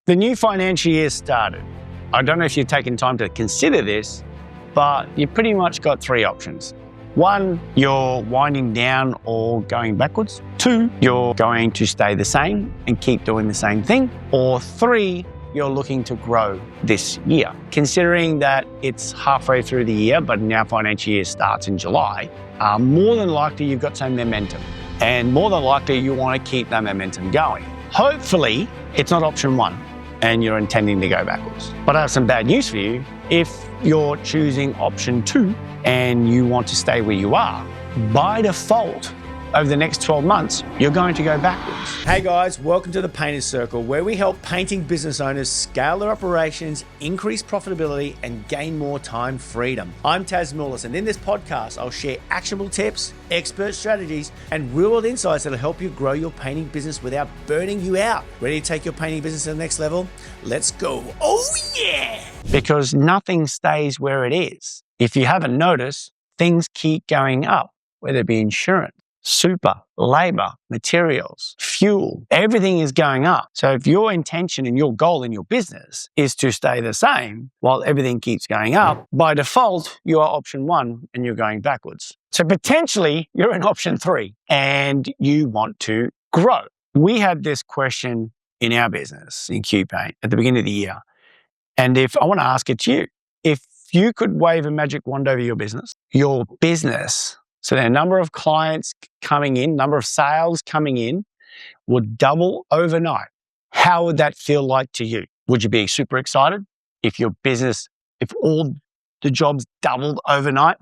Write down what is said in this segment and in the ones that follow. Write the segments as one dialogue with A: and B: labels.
A: The new financial year started. I don't know if you've taken time to consider this, but you've pretty much got three options. One, you're winding down or going backwards. Two, you're going to stay the same and keep doing the same thing. Or three, you're looking to grow this year. Considering that it's halfway through the year, but now financial year starts in July, more than likely you've got some momentum. And more than likely you want to keep that momentum going. Hopefully, it's not option one and you're intending to go backwards. But I have some bad news for you. If you're choosing option two and you want to stay where you are, by default, over the next 12 months, you're going to go backwards.
B: Hey guys, welcome to the Painter's Circle, where we help painting business owners scale their operations, increase profitability, and gain more time freedom. I'm Taz Mullis, and in this podcast, I'll share actionable tips, expert strategies, and real-world insights that'll help you grow your painting business without burning you out. Ready to take your painting business to the next level? Let's go. Oh yeah!
A: Because nothing stays where it is. If you haven't noticed, things keep going up, whether it be insurance, super, labor, materials, fuel, everything is going up. So if your intention and your goal in your business is to stay the same while everything keeps going up, by default, you are option one and you're going backwards. So potentially you're in option three and you want to grow. We had this question in our business in QPaint at the beginning of the year. And if I want to ask it to you, if you could wave a magic wand over your business, so the number of clients coming in, number of sales coming in would double overnight. How would that feel like to you? Would you be super excited if your business, if all the jobs doubled overnight?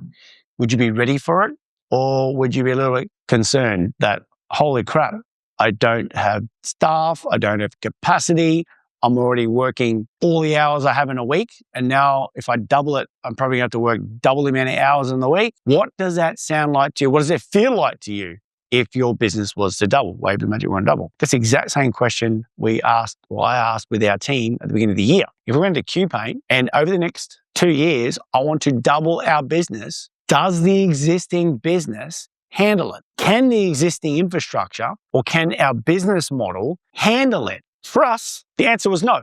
A: Would you be ready for it? Or would you be a little bit concerned that, holy crap, I don't have staff, I don't have capacity, I'm already working all the hours I have in a week. And now if I double it, I'm probably going to have to work double the amount of hours in the week. What does that sound like to you? What does it feel like to you if your business was to double? Wave the magic wand, double. That's the exact same question I asked with our team at the beginning of the year. If we went to QPaint and over the next 2 years, I want to double our business, does the existing business handle it? Can the existing infrastructure or can our business model handle it? For us, the answer was no,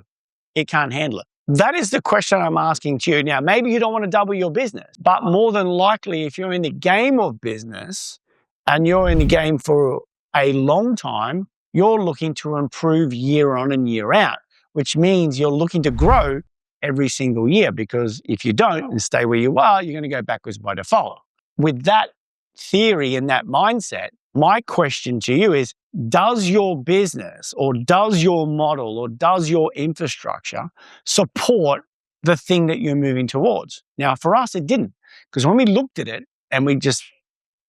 A: it can't handle it. That is the question I'm asking to you. Now, maybe you don't want to double your business, but more than likely, if you're in the game of business and you're in the game for a long time, you're looking to improve year on and year out, which means you're looking to grow every single year, because if you don't and stay where you are, you're going to go backwards by default. With that theory and that mindset, my question to you is, does your business or does your model or does your infrastructure support the thing that you're moving towards? Now, for us, it didn't, because when we looked at it and we just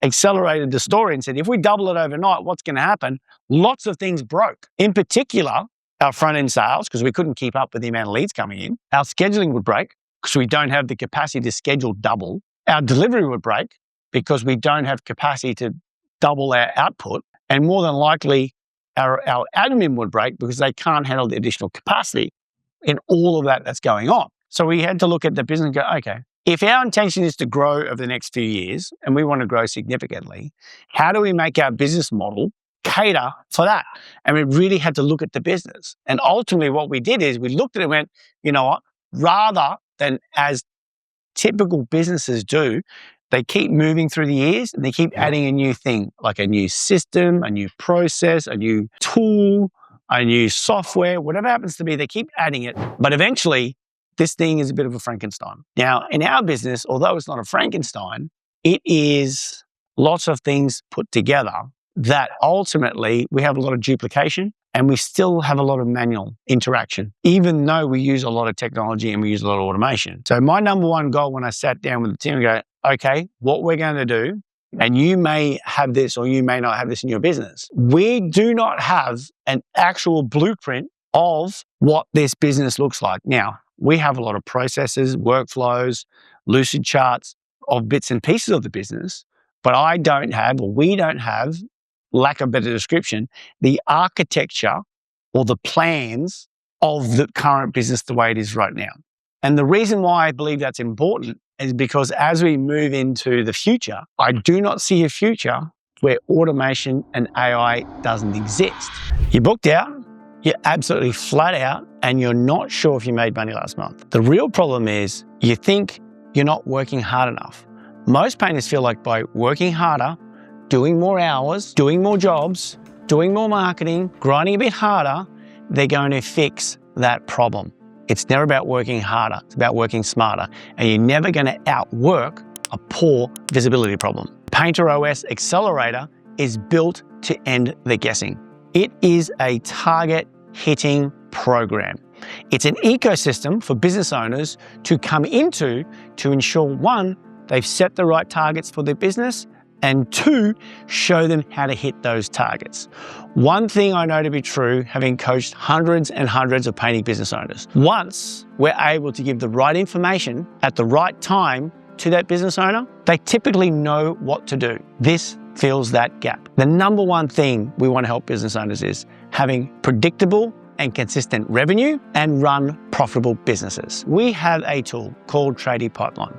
A: accelerated the story and said, if we double it overnight, what's going to happen? Lots of things broke. In particular, our front-end sales, because we couldn't keep up with the amount of leads coming in. Our scheduling would break because we don't have the capacity to schedule double. Our delivery would break because we don't have capacity to double our output. And more than likely, our admin would break because they can't handle the additional capacity in all of that's going on. So we had to look at the business and go, okay, if our intention is to grow over the next few years and we want to grow significantly, how do we make our business model cater for that? And we really had to look at the business. And ultimately what we did is we looked at it and went, you know what, rather than as typical businesses do, they keep moving through the years and they keep adding a new thing, like a new system, a new process, a new tool, a new software, whatever happens to be, they keep adding it. But eventually, this thing is a bit of a Frankenstein. Now, in our business, although it's not a Frankenstein, it is lots of things put together that ultimately we have a lot of duplication and we still have a lot of manual interaction, even though we use a lot of technology and we use a lot of automation. So my number one goal when I sat down with the team and go, okay, what we're going to do, and you may have this or you may not have this in your business. We do not have an actual blueprint of what this business looks like. Now, we have a lot of processes, workflows, lucid charts of bits and pieces of the business, but I don't have, or we don't have, lack of better description, the architecture or the plans of the current business the way it is right now. And the reason why I believe that's important is because as we move into the future, I do not see a future where automation and AI doesn't exist. You're booked out, you're absolutely flat out, and you're not sure if you made money last month. The real problem is you think you're not working hard enough. Most painters feel like by working harder, doing more hours, doing more jobs, doing more marketing, grinding a bit harder, they're going to fix that problem. It's never about working harder, it's about working smarter, and you're never going to outwork a poor visibility problem. PainterOS Accelerator is built to end the guessing. It is a target hitting program. It's an ecosystem for business owners to come into to ensure, one, they've set the right targets for their business, and two, show them how to hit those targets. One thing I know to be true, having coached hundreds and hundreds of painting business owners, once we're able to give the right information at the right time to that business owner, they typically know what to do. This fills that gap. The number one thing we want to help business owners is having predictable and consistent revenue and run profitable businesses. We have a tool called Tradie Pipeline.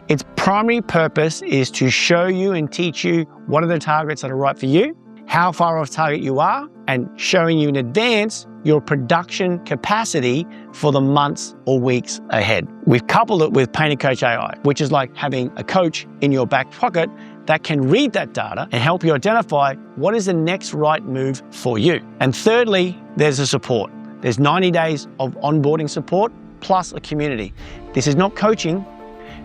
A: Its primary purpose is to show you and teach you what are the targets that are right for you, how far off target you are, and showing you in advance your production capacity for the months or weeks ahead. We've coupled it with Painter Coach AI, which is like having a coach in your back pocket that can read that data and help you identify what is the next right move for you. And thirdly, there's the support. There's 90 days of onboarding support plus a community. This is not coaching,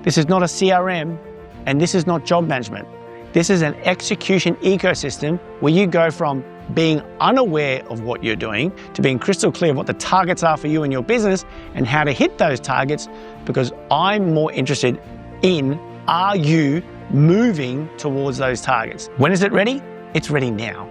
A: this is not a CRM, and this is not job management. This is an execution ecosystem where you go from being unaware of what you're doing to being crystal clear of what the targets are for you and your business and how to hit those targets, because I'm more interested in, are you moving towards those targets? When is it ready? It's ready now.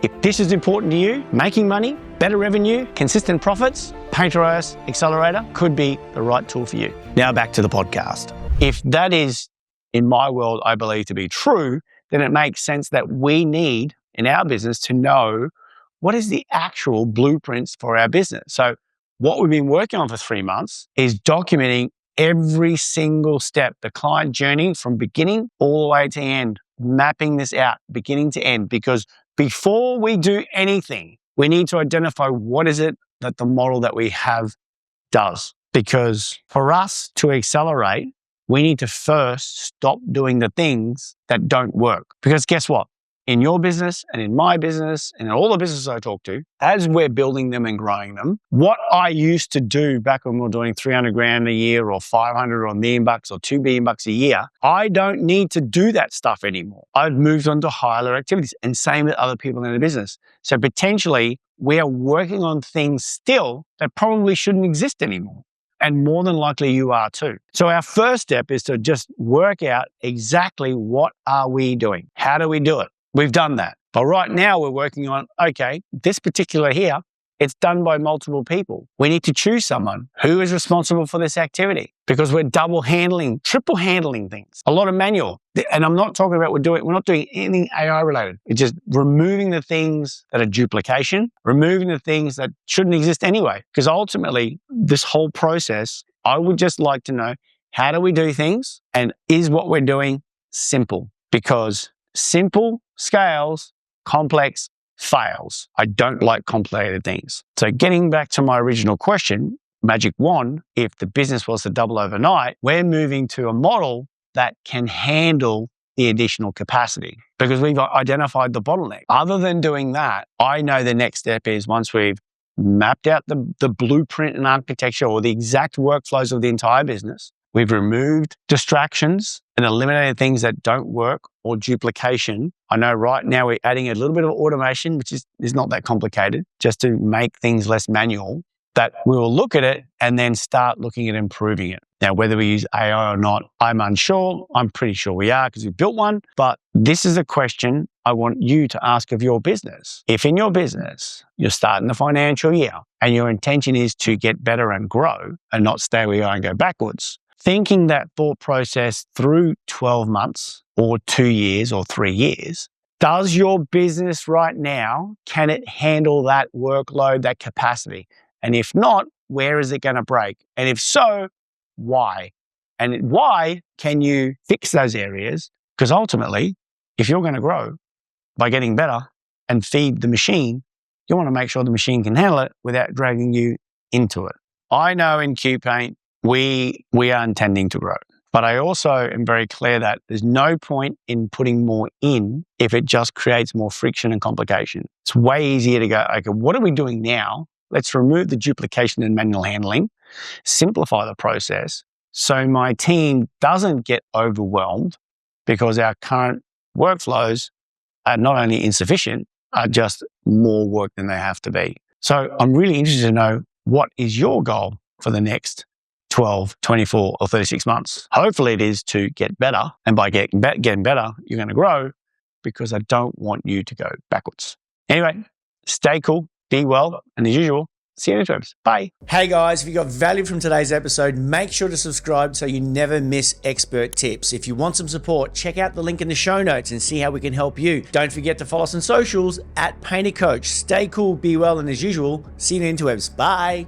A: If this is important to you, making money, better revenue, consistent profits, PainterOS Accelerator could be the right tool for you. Now back to the podcast. If that is, in my world, I believe to be true, then it makes sense that we need in our business to know what is the actual blueprints for our business. So what we've been working on for 3 months is documenting every single step, the client journey from beginning all the way to end, mapping this out beginning to end, because before we do anything, we need to identify what is it that the model that we have does. Because for us to accelerate, we need to first stop doing the things that don't work. Because guess what? In your business and in my business and in all the businesses I talk to, as we're building them and growing them, what I used to do back when we were doing 300 grand a year or 500 or $1 million or $2 billion a year, I don't need to do that stuff anymore. I've moved on to higher activities, and same with other people in the business. So potentially we are working on things still that probably shouldn't exist anymore. And more than likely you are too. So our first step is to just work out exactly what are we doing? How do we do it? We've done that. But right now we're working on, okay, this particular here, it's done by multiple people. We need to choose someone who is responsible for this activity, because we're double handling, triple handling things. A lot of manual. And I'm not talking about we're not doing anything AI related. It's just removing the things that are duplication, removing the things that shouldn't exist anyway. Because ultimately, this whole process, I would just like to know, how do we do things? And is what we're doing simple? Because simple scales, complex fails. I don't like complicated things. So getting back to my original question, magic wand, if the business was to double overnight, we're moving to a model that can handle the additional capacity because we've identified the bottleneck. Other than doing that, I know the next step is, once we've mapped out the blueprint and architecture or the exact workflows of the entire business, we've removed distractions and eliminated things that don't work or duplication. I know right now we're adding a little bit of automation, which is not that complicated, just to make things less manual, that we will look at it and then start looking at improving it. Now, whether we use AI or not, I'm unsure. I'm pretty sure we are because we've built one. But this is a question I want you to ask of your business. If in your business, you're starting the financial year and your intention is to get better and grow and not stay where you are and go backwards, thinking that thought process through 12 months or 2 years or 3 years, does your business right now, can it handle that workload, that capacity? And if not, where is it going to break? And if so, why? And why can you fix those areas? Because ultimately, if you're going to grow by getting better and feed the machine, you want to make sure the machine can handle it without dragging you into it. I know in QPaint, we are intending to grow. But I also am very clear that there's no point in putting more in if it just creates more friction and complication. It's way easier to go, okay, what are we doing now? Let's remove the duplication and manual handling, simplify the process so my team doesn't get overwhelmed because our current workflows are not only insufficient, are just more work than they have to be. So I'm really interested to know, what is your goal for the next 12, 24, or 36 months? Hopefully it is to get better. And by getting better, you're going to grow, because I don't want you to go backwards. Anyway, stay cool, be well, and as usual, see you on the interwebs. Bye.
B: Hey guys, if you got value from today's episode, make sure to subscribe so you never miss expert tips. If you want some support, check out the link in the show notes and see how we can help you. Don't forget to follow us on socials @PainterCoach. Stay cool, be well, and as usual, see you on the interwebs. Bye.